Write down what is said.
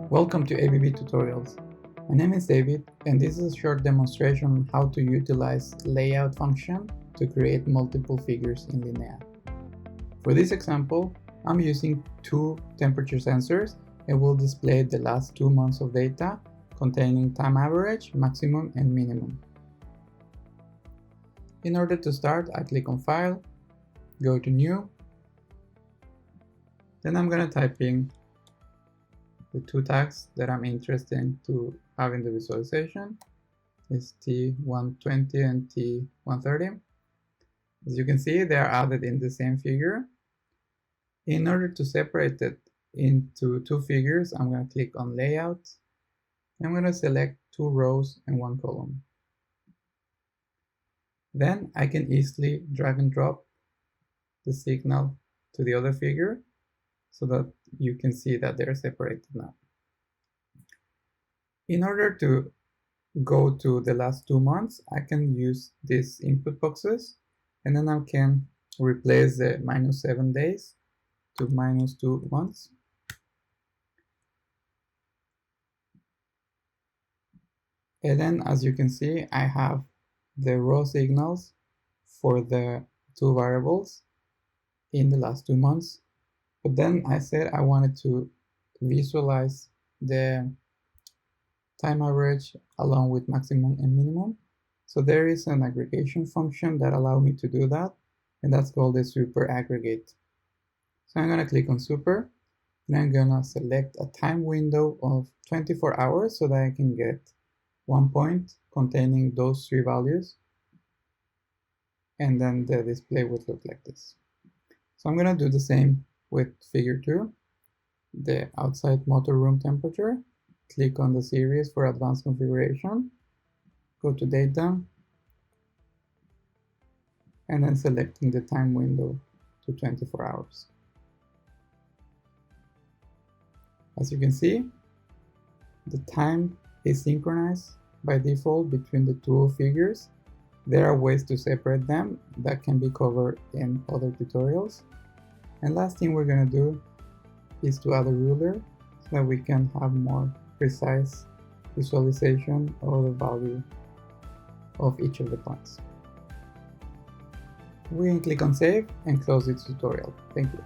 Welcome to ABB Tutorials. My name is David, and this is a short demonstration on how to utilize layout function to create multiple figures in Linea. For this example, I'm using two temperature sensors and will display the last 2 months of data containing time average, maximum, and minimum. In order to start, I click on File, go to New, then I'm going to type in the two tags that I'm interested in to have in the visualization is T120 and T130. As you can see, they are added in the same figure. In order to separate it into two figures, I'm going to click on Layout. I'm going to select 2 rows and 1 column. Then I can easily drag and drop the signal to the other figure so that you can see that they're separated now. In order to go to the last 2 months, I can use these input boxes, and then I can replace the -7 days to -2 months. And then, as you can see, I have the raw signals for the 2 variables in the last 2 months. But then I said I wanted to visualize the time average along with maximum and minimum. So there is an aggregation function that allows me to do that, and that's called the super aggregate. So I'm going to click on super, and I'm going to select a time window of 24 hours so that I can get one point containing those 3 values, and then the display would look like this. So I'm going to do the same with figure 2, the outside motor room temperature. Click on the series for advanced configuration, go to data, and then selecting the time window to 24 hours. As you can see, the time is synchronized by default between the two figures. There are ways to separate them that can be covered in other tutorials. And last thing we're going to do is to add a ruler so that we can have more precise visualization of the value of each of the points. We can click on Save and close this tutorial. Thank you.